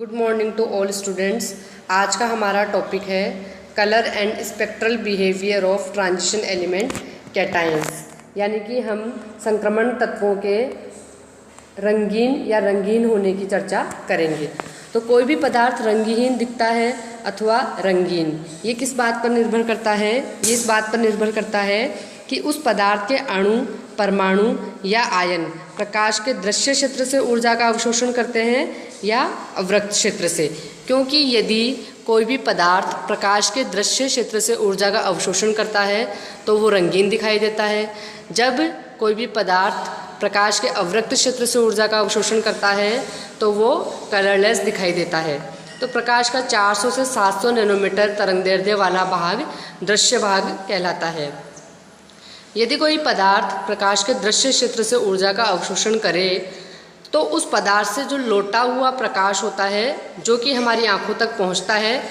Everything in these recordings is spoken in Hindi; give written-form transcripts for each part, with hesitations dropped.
Good morning to all students. आज का हमारा टॉपिक है colour and spectral behaviour of transition element cations, यानी कि हम संक्रमण तत्वों के रंगीन या रंगीन होने की चर्चा करेंगे। तो कोई भी पदार्थ रंगहीन दिखता है अथवा रंगीन, ये किस बात पर निर्भर करता है? ये इस बात पर निर्भर करता है कि उस पदार्थ के अणु, परमाणु या आयन प्रकाश के दृश्य क्षेत्र से ऊर्जा का अवशोषण करते हैं या अवरक्त क्षेत्र से। क्योंकि यदि कोई भी पदार्थ प्रकाश के दृश्य क्षेत्र से ऊर्जा का अवशोषण करता है तो वो रंगीन दिखाई देता है। जब कोई भी पदार्थ प्रकाश के अवरक्त क्षेत्र से ऊर्जा का अवशोषण करता है तो वो कलरलेस दिखाई देता है। तो प्रकाश का 400 से 700 नैनोमीटर तरंगदैर्ध्य वाला भाग दृश्य भाग कहलाता है। यदि कोई पदार्थ प्रकाश के दृश्य क्षेत्र से ऊर्जा का अवशोषण करे तो उस पदार्थ से जो लौटा हुआ प्रकाश होता है, जो कि हमारी आंखों तक पहुंचता है,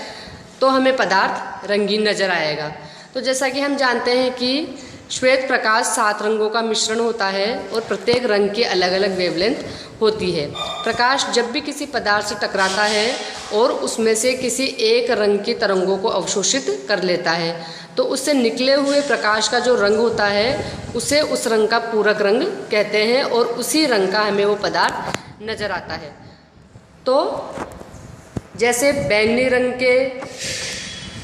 तो हमें पदार्थ रंगीन नज़र आएगा। तो जैसा कि हम जानते हैं कि श्वेत प्रकाश 7 रंगों का मिश्रण होता है और प्रत्येक रंग की अलग अलग वेवलेंथ होती है। प्रकाश जब भी किसी पदार्थ से टकराता है और उसमें से किसी एक रंग की तरंगों को अवशोषित कर लेता है तो उससे निकले हुए प्रकाश का जो रंग होता है उसे उस रंग का पूरक रंग कहते हैं और उसी रंग का हमें वो पदार्थ नज़र आता है। तो जैसे बैंगनी रंग के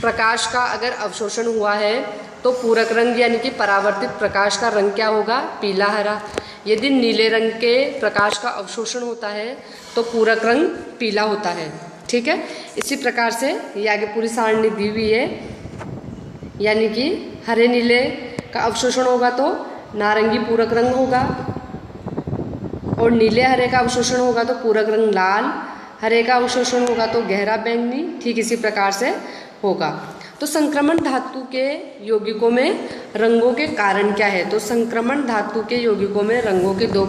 प्रकाश का अगर अवशोषण हुआ है तो पूरक रंग यानी कि परावर्तित प्रकाश का रंग क्या होगा? पीला हरा। यदि नीले रंग के प्रकाश का अवशोषण होता है तो पूरक रंग पीला होता है। ठीक है, इसी प्रकार से ये आगे पूरी सारणी दी हुई है, यानी कि हरे नीले का अवशोषण होगा तो नारंगी पूरक रंग होगा और नीले हरे का अवशोषण होगा तो पूरक रंग लाल, हरे का अवशोषण होगा तो गहरा बैंगनी। ठीक इसी प्रकार से होगा। तो संक्रमण धातु के यौगिकों में रंगों के कारण क्या है? तो संक्रमण धातु के यौगिकों में रंगों के 2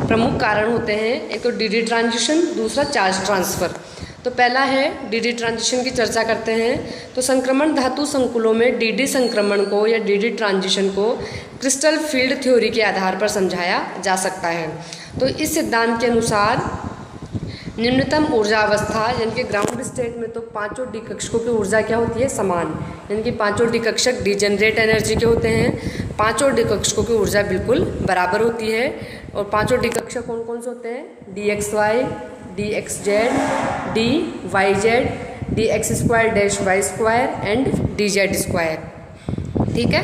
प्रमुख कारण होते हैं, एक तो डी ट्रांजिशन, दूसरा चार्ज ट्रांसफ़र। तो पहला है डी ट्रांजिशन की चर्चा करते हैं। तो संक्रमण धातु संकुलों में डी संक्रमण को या डी ट्रांजिशन को क्रिस्टल फील्ड थ्योरी के आधार पर समझाया जा सकता है। तो इस सिद्धांत के अनुसार निम्नतम ऊर्जा अवस्था यानी कि ग्राउंड स्टेट में तो पांचों डी कक्षकों की ऊर्जा क्या होती है? समान, यानी कि पांचों डी कक्षक डीजेनरेट एनर्जी के होते हैं। पांचों डी कक्षकों की ऊर्जा बिल्कुल बराबर होती है। और पांचों डी कक्षक कौन कौन से होते हैं? D x y, d x z, d y z, d x square dash y square and d z square. ठीक है,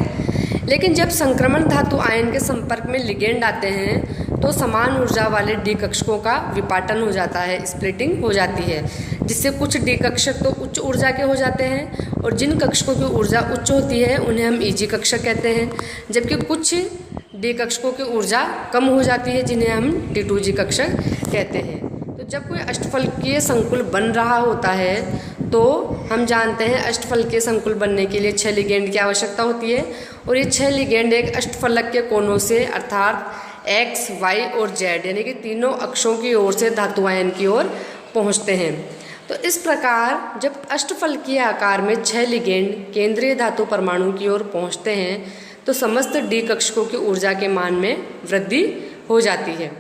लेकिन जब संक्रमण धातु आयन के संपर्क में लिगेंड आते हैं तो समान ऊर्जा वाले डी कक्षकों का विपाटन हो जाता है, स्प्लिटिंग हो जाती है, जिससे कुछ डी कक्षक तो उच्च ऊर्जा के हो जाते हैं और जिन कक्षकों की ऊर्जा उच्च होती है उन्हें हम ईजी कक्षक कहते हैं, जबकि कुछ डी कक्षकों की ऊर्जा कम हो जाती है जिन्हें हम D2G कक्षक कहते हैं। तो जब कोई अष्टफलकीय संकुल बन रहा होता है तो हम जानते हैं अष्टफलकीय संकुल बनने के लिए 6 लिगेंड की आवश्यकता होती है और ये 6 लिगेंड एक अष्टफलक के कोनों से अर्थात एक्स, वाई और जेड यानी कि तीनों अक्षों की ओर से धातु आयन की ओर पहुंचते हैं। तो इस प्रकार जब अष्टफलकीय आकार में 6 लिगेंड केंद्रीय धातु परमाणु की ओर पहुंचते हैं तो समस्त डी कक्षकों की ऊर्जा के मान में वृद्धि हो जाती है।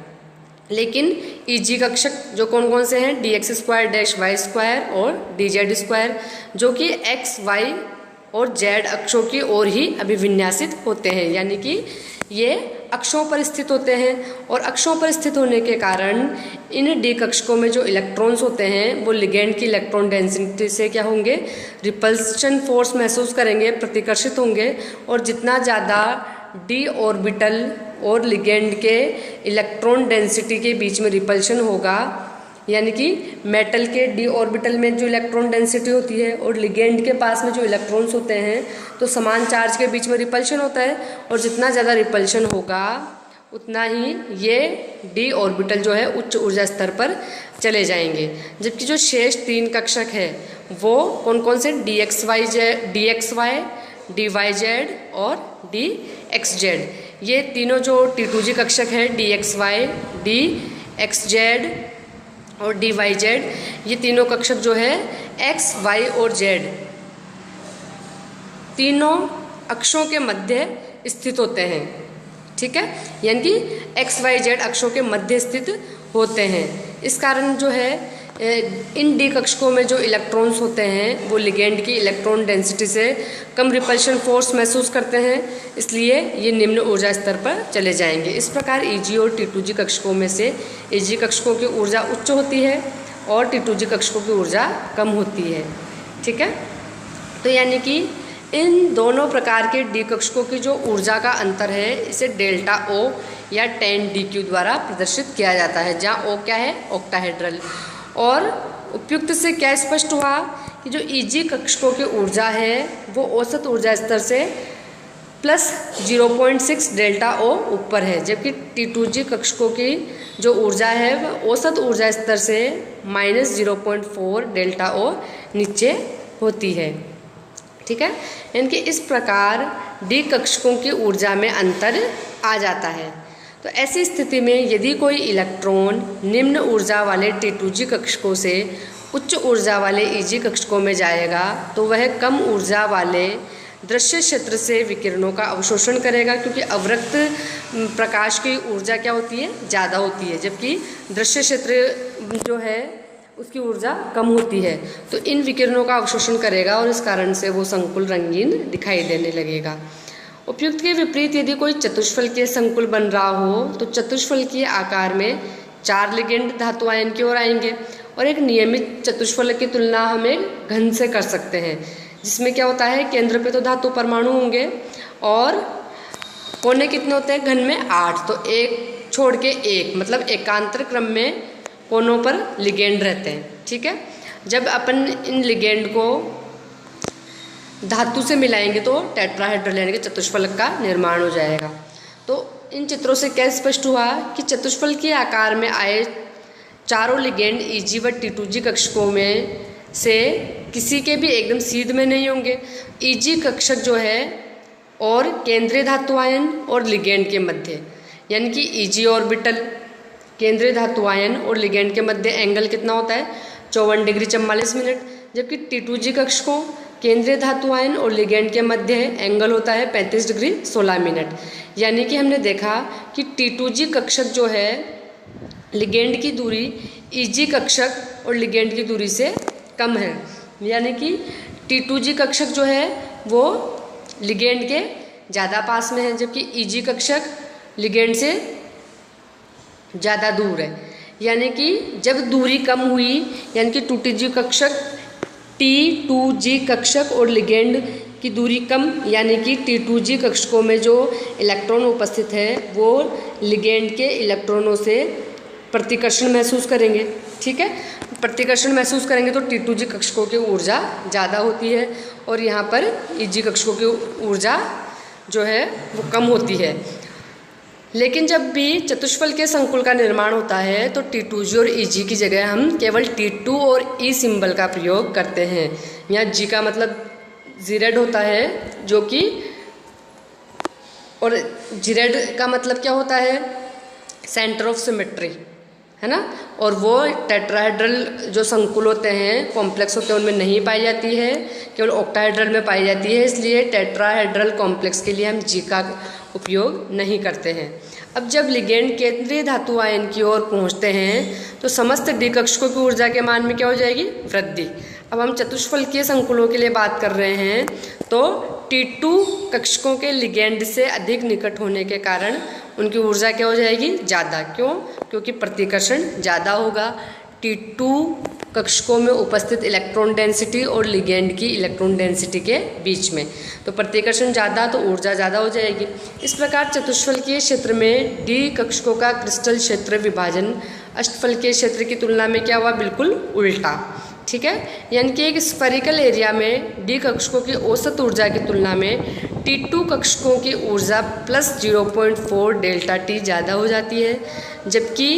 लेकिन ईजी कक्षक जो कौन कौन से हैं? D x square dash y square और डी जेड स्क्वायर, जो कि एक्स, वाई और जेड अक्षों की ओर ही अभिविन्यासित होते हैं, यानी कि ये अक्षों पर स्थित होते हैं। और अक्षों पर स्थित होने के कारण इन डी कक्षकों में जो इलेक्ट्रॉन्स होते हैं वो लिगेंड की इलेक्ट्रॉन डेंसिटी से क्या होंगे? रिपल्शन फोर्स महसूस करेंगे, प्रतिकर्षित होंगे। और जितना ज़्यादा डी ऑर्बिटल और लिगेंड के इलेक्ट्रॉन डेंसिटी के बीच में रिपल्शन होगा, यानी कि मेटल के डी ऑर्बिटल में जो इलेक्ट्रॉन डेंसिटी होती है और लिगेंड के पास में जो इलेक्ट्रॉन्स होते हैं तो समान चार्ज के बीच में रिपल्शन होता है और जितना ज़्यादा रिपल्शन होगा उतना ही ये डी ऑर्बिटल जो है उच्च ऊर्जा स्तर पर चले जाएंगे। जबकि जो शेष 3 कक्षक है वो कौन कौन से? D x y, d y z और डी एक्स जेड। ये तीनों जो T2G कक्षक है d x y, d x z और डी वाई जेड, ये तीनों कक्षक जो है एक्स, वाई और जेड तीनों अक्षों के मध्य स्थित होते हैं। ठीक है, यानी कि एक्स, वाई, जेड अक्षों के मध्य स्थित होते हैं। इस कारण जो है इन डी कक्षकों में जो इलेक्ट्रॉन्स होते हैं वो लिगेंड की इलेक्ट्रॉन डेंसिटी से कम रिपल्शन फोर्स महसूस करते हैं, इसलिए ये निम्न ऊर्जा स्तर पर चले जाएंगे। इस प्रकार Eg और T2G कक्षकों में से Ag कक्षकों की ऊर्जा उच्च होती है और T2G कक्षकों की ऊर्जा कम होती है। ठीक है, तो यानी कि इन दोनों प्रकार के डी कक्षकों की जो ऊर्जा का अंतर है इसे डेल्टा O या 10dq द्वारा प्रदर्शित किया जाता है, जहाँ O क्या है, ऑक्टाहेड्रल। और उपयुक्त से क्या स्पष्ट हुआ कि जो Eg कक्षकों की ऊर्जा है वो औसत ऊर्जा स्तर से प्लस 0.6 डेल्टा O ऊपर है, जबकि T2G कक्षकों की जो ऊर्जा है वह औसत ऊर्जा स्तर से माइनस 0.4 डेल्टा O नीचे होती है। ठीक है, यानी कि इस प्रकार डी कक्षकों की ऊर्जा में अंतर आ जाता है। तो ऐसी स्थिति में यदि कोई इलेक्ट्रॉन निम्न ऊर्जा वाले T2G कक्षकों से उच्च ऊर्जा वाले Eg कक्षकों में जाएगा तो वह कम ऊर्जा वाले दृश्य क्षेत्र से विकिरणों का अवशोषण करेगा, क्योंकि अवरक्त प्रकाश की ऊर्जा क्या होती है, ज़्यादा होती है, जबकि दृश्य क्षेत्र जो है उसकी ऊर्जा कम होती है। तो इन विकिरणों का अवशोषण करेगा और इस कारण से वो संकुल रंगीन दिखाई देने लगेगा। उपयुक्त के विपरीत यदि कोई चतुष्फलकीय संकुल बन रहा हो तो चतुष्फलकीय आकार में 4 लिगेंड धातु आयन की ओर आएंगे और एक नियमित चतुष्फलक की तुलना हमें घन से कर सकते हैं, जिसमें क्या होता है, केंद्र पे तो धातु परमाणु होंगे और कोने कितने होते हैं, घन में 8, तो एक छोड़ के एक, मतलब एकांतर क्रम में कोनों पर लिगेंड रहते हैं। ठीक है, जब अपन इन लिगेंड को धातु से मिलाएंगे तो टेट्राहेड्रल यानी कि चतुष्फलक का निर्माण हो जाएगा। तो इन चित्रों से क्या स्पष्ट हुआ कि चतुष्फल के आकार में आए चारों लिगेंड Eg व T2G कक्षकों में से किसी के भी एकदम सीध में नहीं होंगे। Eg कक्षक जो है और केंद्रीय धातु आयन और लिगेंड के मध्य, यानी कि Eg ऑर्बिटल केंद्रीय धातु आयन और लिगेंड के मध्य एंगल कितना होता है, 54 डिग्री 44 मिनट, जबकि T2G कक्षकों केंद्रीय धातु आयन और लिगेंड के मध्य एंगल होता है 35 डिग्री 16 मिनट। यानी कि हमने देखा कि T2G कक्षक जो है लिगेंड की दूरी Eg कक्षक और लिगेंड की दूरी से कम है, यानी कि T2G कक्षक जो है वो लिगेंड के ज़्यादा पास में है, जबकि Eg कक्षक लिगेंड से ज़्यादा दूर है। यानी कि जब दूरी कम हुई, यानी कि T2G कक्षक और लिगेंड की दूरी कम, यानी कि T2G कक्षकों में जो इलेक्ट्रॉन उपस्थित है वो लिगेंड के इलेक्ट्रॉनों से प्रतिकर्षण महसूस करेंगे। ठीक है, प्रतिकर्षण महसूस करेंगे तो T2G कक्षकों की ऊर्जा ज़्यादा होती है और यहाँ पर Eg कक्षकों की ऊर्जा जो है वो कम होती है। लेकिन जब भी चतुष्फल के संकुल का निर्माण होता है तो T2G और Eg की जगह हम केवल T2 और E सिंबल का प्रयोग करते हैं। यहाँ G का मतलब जीरेड होता है, जो कि और जीरेड का मतलब क्या होता है, सेंटर ऑफ सिमेट्री, है ना। और वो टेट्राहेड्रल जो संकुल होते हैं, कॉम्प्लेक्स होते हैं, उनमें नहीं पाई जाती है, केवल ऑक्टाहेड्रल में पाई जाती है। इसलिए टेट्राहेड्रल कॉम्प्लेक्स के लिए हम G का उपयोग नहीं करते हैं। अब जब लिगेंड केंद्रीय धातु आयन की ओर पहुंचते हैं तो समस्त डी कक्षकों की ऊर्जा के मान में क्या हो जाएगी, वृद्धि। अब हम चतुष्फलकीय संकुलों के लिए बात कर रहे हैं तो T2 कक्षकों के लिगेंड से अधिक निकट होने के कारण उनकी ऊर्जा क्या हो जाएगी, ज़्यादा। क्यों? क्योंकि प्रतिकर्षण ज़्यादा होगा T2 कक्षकों में उपस्थित इलेक्ट्रॉन डेंसिटी और लिगेंड की इलेक्ट्रॉन डेंसिटी के बीच में, तो प्रतिकर्षण ज़्यादा तो ऊर्जा ज़्यादा हो जाएगी। इस प्रकार चतुष्फलकीय क्षेत्र में डी कक्षकों का क्रिस्टल क्षेत्र विभाजन अष्टफलकीय क्षेत्र की तुलना में क्या हुआ, बिल्कुल उल्टा। ठीक है, यानी कि एक स्फेरिकल एरिया में डी कक्षकों की औसत ऊर्जा की तुलना में T2 कक्षकों की ऊर्जा प्लस 0.4 डेल्टा T ज़्यादा हो जाती है, जबकि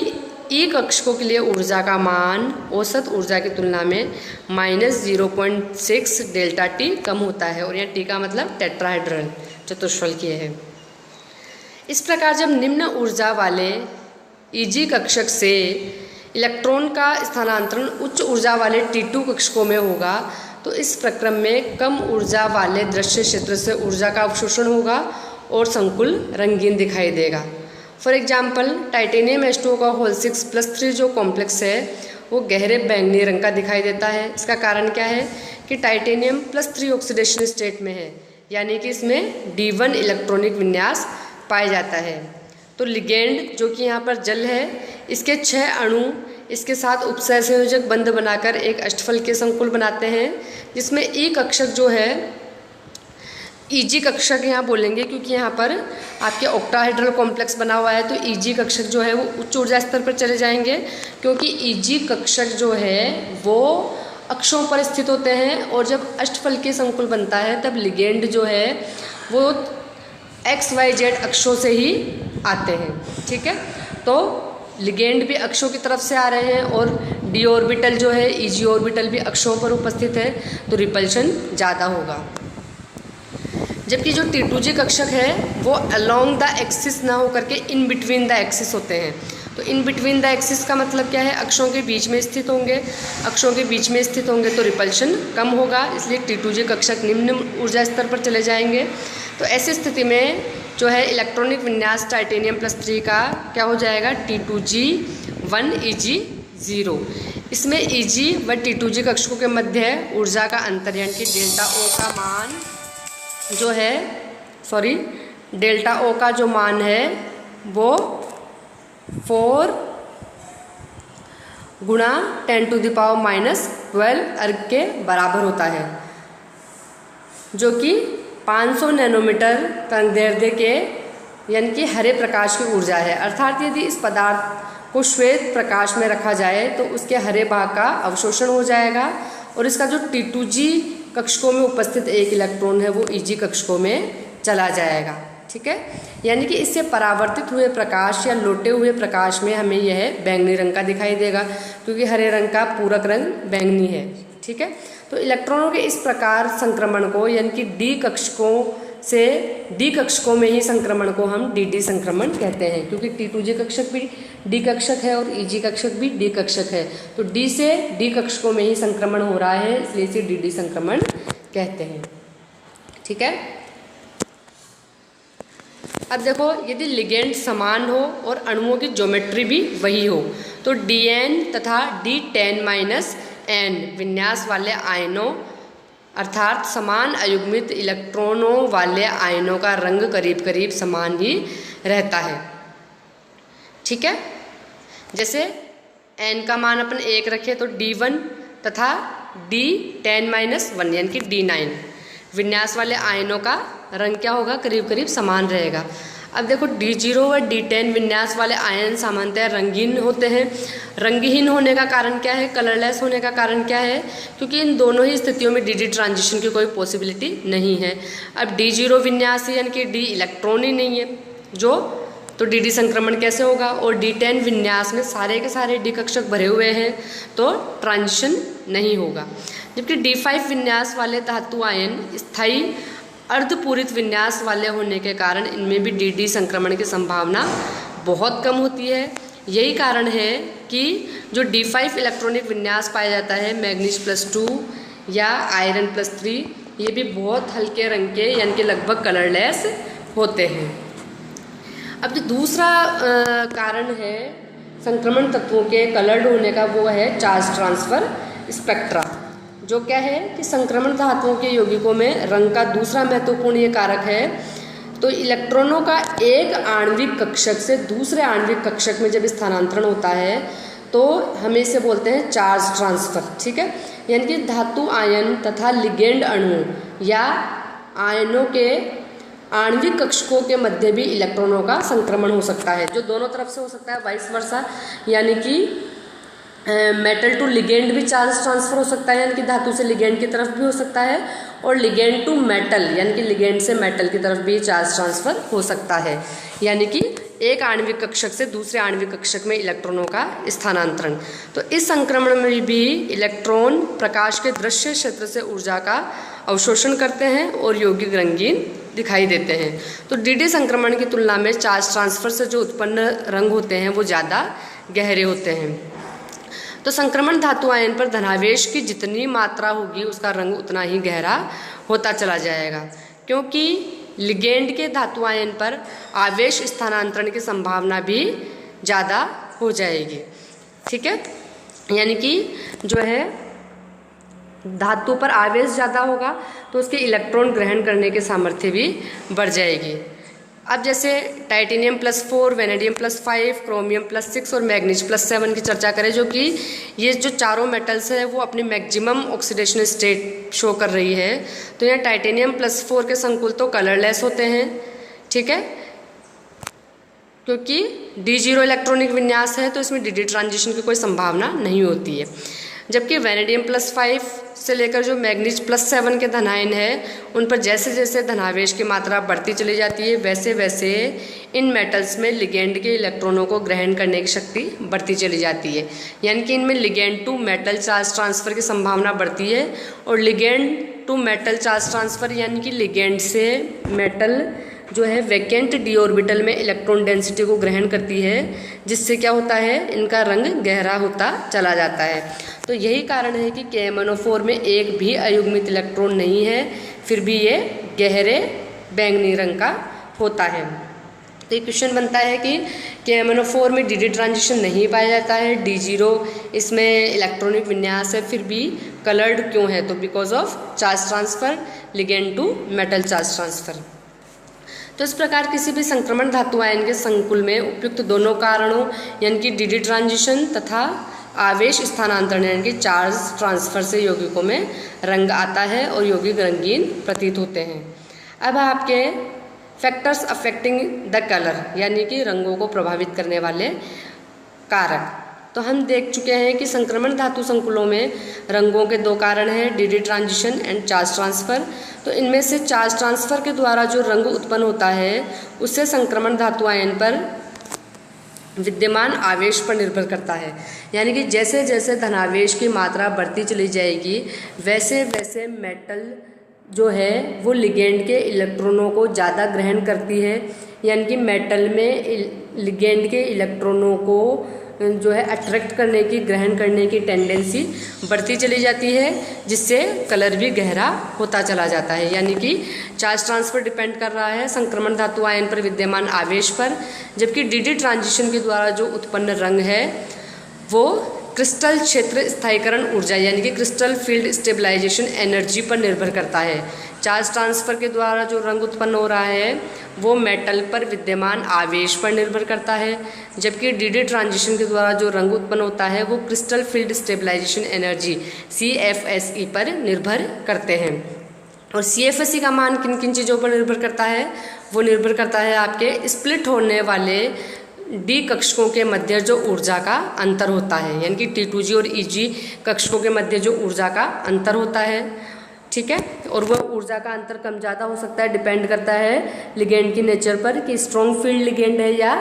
ई कक्षकों के लिए ऊर्जा का मान औसत ऊर्जा की तुलना में माइनस 0.6 डेल्टा T कम होता है। और यहाँ T का मतलब टेट्राहेड्रल चतुष्फलकीय है। इस प्रकार जब निम्न ऊर्जा वाले Eg कक्षक से इलेक्ट्रॉन का स्थानांतरण उच्च ऊर्जा वाले T2 कक्षकों में होगा तो इस प्रक्रम में कम ऊर्जा वाले दृश्य क्षेत्र से ऊर्जा का अवशोषण होगा और संकुल रंगीन दिखाई देगा। फॉर एग्जाम्पल टाइटेनियम H2O का होल 6+3 जो कॉम्प्लेक्स है वो गहरे बैंगनी रंग का दिखाई देता है। इसका कारण क्या है कि टाइटेनियम +3 ऑक्सीडेशन स्टेट में है, यानी कि इसमें D1 इलेक्ट्रॉनिक विन्यास पाया जाता है। तो लिगेंड जो कि यहाँ पर जल है, इसके 6 अणु इसके साथ उपसहसंयोजक बंध बनाकर एक अष्टफल के संकुल बनाते हैं, जिसमें ई कक्षक जो है, ईजी कक्षक यहाँ बोलेंगे क्योंकि यहाँ पर आपके ऑक्टाहेड्रल कॉम्प्लेक्स बना हुआ है, तो ईजी कक्षक जो है वो उच्च ऊर्जा स्तर पर चले जाएंगे, क्योंकि ईजी कक्षक जो है वो अक्षों पर स्थित होते हैं, और जब अष्टफल के संकुल बनता है तब लिगेंड जो है वो XYZ अक्षों से ही आते हैं। ठीक है, तो लिगेंड भी अक्षों की तरफ से आ रहे हैं और डी ऑर्बिटल जो है, ईजी ऑर्बिटल भी अक्षों पर उपस्थित है, तो रिपल्शन ज़्यादा होगा। जबकि जो T2G कक्षक है वो अलोंग द एक्सिस ना होकर के इन बिटवीन द एक्सिस होते हैं। तो इन बिटवीन द एक्सिस का मतलब क्या है, अक्षों के बीच में स्थित होंगे। अक्षों के बीच में स्थित होंगे तो रिपल्शन कम होगा, इसलिए T2G कक्षक निम्न ऊर्जा स्तर पर चले जाएंगे। तो ऐसी स्थिति में जो है इलेक्ट्रॉनिक विन्यास टाइटेनियम +3 का क्या हो जाएगा, T2G1 Eg0। इसमें Eg व T2G कक्षकों के मध्य ऊर्जा का अंतर यानी कि डेल्टा O का मान जो है, डेल्टा O का जो मान है वो 4 गुणा 10⁻⁻12 अर्ग के बराबर होता है, जो कि 500 नैनोमीटर तरंगदैर्ध्य के यानी कि हरे प्रकाश की ऊर्जा है। अर्थात यदि इस पदार्थ को श्वेत प्रकाश में रखा जाए तो उसके हरे भाग का अवशोषण हो जाएगा, और इसका जो T2G कक्षकों में उपस्थित एक इलेक्ट्रॉन है वो Eg कक्षकों में चला जाएगा। ठीक है, यानी कि इससे परावर्तित हुए प्रकाश या लौटे हुए प्रकाश में हमें यह बैंगनी रंग का दिखाई देगा, क्योंकि हरे रंग का पूरक रंग बैंगनी है। ठीक है, तो इलेक्ट्रॉनों के इस प्रकार संक्रमण को यानी कि डी कक्षकों में ही संक्रमण को हम DD संक्रमण कहते हैं, क्योंकि T2G कक्षक भी D कक्षक है और Eg कक्षक भी D कक्षक है, तो D से D कक्षकों में ही संक्रमण हो रहा है, इसलिए इसे DD संक्रमण कहते हैं। ठीक है, अब देखो, यदि लिगेंड समान हो और अणुओं की ज्योमेट्री भी वही हो तो Dn तथा D10-n विन्यास वाले आयनों अर्थात समान अयुग्मित इलेक्ट्रॉनों वाले आयनों का रंग करीब करीब समान ही रहता है। ठीक है, जैसे n का मान अपन 1 रखें तो D1 तथा D10-1 यानी कि D9 विन्यास वाले आयनों का रंग क्या होगा, करीब करीब समान रहेगा। अब देखो, D0 व D10 विन्यास वाले आयन सामान्यतः रंगीन होते हैं। रंगहीन होने का कारण क्या है, कलरलेस होने का कारण क्या है, क्योंकि इन दोनों ही स्थितियों में DD ट्रांजिशन की कोई पॉसिबिलिटी नहीं है। अब D0 विन्यास यानी कि D इलेक्ट्रॉन ही नहीं है जो, तो DD संक्रमण कैसे होगा, और D10 विन्यास में सारे के सारे D कक्षक भरे हुए हैं तो ट्रांजिशन नहीं होगा। जबकि D5 विन्यास वाले धातु आयन स्थायी अर्धपूरित विन्यास वाले होने के कारण इनमें भी DD संक्रमण की संभावना बहुत कम होती है। यही कारण है कि जो D5 इलेक्ट्रॉनिक विन्यास पाया जाता है, मैग्नीज +2 या आयरन +3, ये भी बहुत हल्के रंग के यानी कि लगभग कलरलेस होते हैं। अब जो दूसरा कारण है संक्रमण तत्वों के कलर्ड होने का, वो है चार्ज ट्रांसफर स्पेक्ट्रा, जो क्या है कि संक्रमण धातुओं के यौगिकों में रंग का दूसरा महत्वपूर्ण ये कारक है। तो इलेक्ट्रॉनों का एक आणविक कक्षक से दूसरे आणविक कक्षक में जब स्थानांतरण होता है तो हम इसे बोलते हैं चार्ज ट्रांसफर। ठीक है, यानी कि धातु आयन तथा लिगेंड अणु या आयनों के आणविक कक्षकों के मध्य भी इलेक्ट्रॉनों का संक्रमण हो सकता है, जो दोनों तरफ से हो सकता है, वाइस वर्सा, यानी कि मेटल टू लिगेंड भी चार्ज ट्रांसफर हो सकता है, यानी कि धातु से लिगेंड की तरफ भी हो सकता है, और लिगेंड टू मेटल यानी कि लिगेंड से मेटल की तरफ भी चार्ज ट्रांसफर हो सकता है, यानी कि एक आणविक कक्षक से दूसरे आणविक कक्षक में इलेक्ट्रॉनों का स्थानांतरण। तो इस संक्रमण में भी इलेक्ट्रॉन प्रकाश के दृश्य क्षेत्र से ऊर्जा का अवशोषण करते हैं और यौगिक रंगीन दिखाई देते हैं। तो DD संक्रमण की तुलना में चार्ज ट्रांसफर से जो उत्पन्न रंग होते हैं वो ज़्यादा गहरे होते हैं। तो संक्रमण धातु आयन पर धनावेश की जितनी मात्रा होगी उसका रंग उतना ही गहरा होता चला जाएगा, क्योंकि लिगेंड के धातु आयन पर आवेश स्थानांतरण की संभावना भी ज़्यादा हो जाएगी। ठीक है, यानी कि जो है धातु पर आवेश ज़्यादा होगा तो उसके इलेक्ट्रॉन ग्रहण करने की सामर्थ्य भी बढ़ जाएगी। अब जैसे टाइटेनियम +4, वेनेडियम +5, क्रोमियम +6 और मैग्नीज +7 की चर्चा करें, जो कि ये जो चारों मेटल्स है वो अपनी मैक्सिमम ऑक्सीडेशन स्टेट शो कर रही है। तो यहाँ टाइटेनियम +4 के संकुल तो कलरलेस होते हैं, ठीक है, क्योंकि D0 इलेक्ट्रॉनिक विन्यास है तो इसमें DD ट्रांजिशन की कोई संभावना नहीं होती है। जबकि वेनेडियम +5 से लेकर जो मैग्नीज +7 के धनायन है उन पर जैसे जैसे धनावेश की मात्रा बढ़ती चली जाती है वैसे वैसे इन मेटल्स में लिगेंड के इलेक्ट्रॉनों को ग्रहण करने की शक्ति बढ़ती चली जाती है। यानी कि इनमें ligand to metal charge transfer की संभावना बढ़ती है और ligand to metal charge transfer यानी कि लिगेंड से मेटल जो है वैकेंट डी ऑर्बिटल में इलेक्ट्रॉन डेंसिटी को ग्रहण करती है, जिससे क्या होता है इनका रंग गहरा होता चला जाता है। तो यही कारण है कि KMnO4 में एक भी अयुग्मित इलेक्ट्रॉन नहीं है, फिर भी ये गहरे बैंगनी रंग का होता है। तो ये क्वेश्चन बनता है कि KMnO4 में DD ट्रांजिशन नहीं पाया जाता है, D0 इसमें इलेक्ट्रॉनिक विन्यास है, फिर भी कलर्ड क्यों है? तो because of charge transfer, ligand to metal charge transfer. तो इस प्रकार किसी भी संक्रमण धातु आयन के संकुल में उपयुक्त दोनों कारणों यानी कि DD ट्रांजिशन तथा आवेश स्थानांतरण यानी कि चार्ज ट्रांसफ़र से यौगिकों में रंग आता है और यौगिक रंगीन प्रतीत होते हैं। अब आपके फैक्टर्स अफेक्टिंग द कलर यानी कि रंगों को प्रभावित करने वाले कारक, तो हम देख चुके हैं कि संक्रमण धातु संकुलों में रंगों के दो कारण हैं, DD transition and charge transfer. तो इनमें से चार्ज ट्रांसफ़र के द्वारा जो रंग उत्पन्न होता है उससे संक्रमण धातु आयन पर विद्यमान आवेश पर निर्भर करता है। यानी कि जैसे जैसे धनावेश की मात्रा बढ़ती चली जाएगी वैसे वैसे मेटल जो है वो लिगेंड के इलेक्ट्रॉनों को ज़्यादा ग्रहण करती है। यानी कि मेटल में लिगेंड के इलेक्ट्रॉनों को जो है अट्रैक्ट करने की, ग्रहण करने की टेंडेंसी बढ़ती चली जाती है, जिससे कलर भी गहरा होता चला जाता है। यानी कि चार्ज ट्रांसफ़र डिपेंड कर रहा है संक्रमण धातु आयन पर विद्यमान आवेश पर, जबकि DD ट्रांजिशन के द्वारा जो उत्पन्न रंग है वो क्रिस्टल क्षेत्र स्थायीकरण ऊर्जा यानी कि क्रिस्टल फील्ड स्टेबलाइजेशन एनर्जी पर निर्भर करता है। चार्ज ट्रांसफ़र के द्वारा जो रंग उत्पन्न हो रहा है वो मेटल पर विद्यमान आवेश पर निर्भर करता है, जबकि DD ट्रांजिशन के द्वारा जो रंग उत्पन्न होता है वो crystal field stabilisation energy CFSE पर निर्भर करते हैं। और CFSE का मान किन किन चीज़ों पर निर्भर करता है? वो निर्भर करता है आपके स्प्लिट होने वाले D कक्षकों के मध्य जो ऊर्जा का अंतर होता है, यानी कि T2G और EG कक्षकों के मध्य जो ऊर्जा का अंतर होता है, ठीक है। और वह ऊर्जा का अंतर कम ज़्यादा हो सकता है, डिपेंड करता है लिगेंड की नेचर पर कि स्ट्रॉन्ग फील्ड लिगेंड है या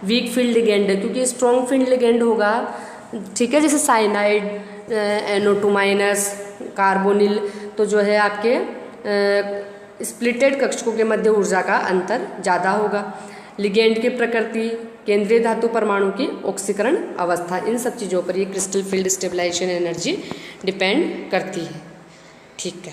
वीक फील्ड लिगेंड है। क्योंकि स्ट्रॉन्ग फील्ड लिगेंड होगा, ठीक है, जैसे साइनाइड, NO2- कार्बोनिल, तो जो है आपके स्प्लिटेड कक्षकों के मध्य ऊर्जा का अंतर ज़्यादा होगा। लिगेंड की प्रकृति, केंद्रीय धातु परमाणु की ऑक्सीकरण अवस्था, इन सब चीज़ों पर ये crystal field stabilisation energy depend करती है, ठीक है।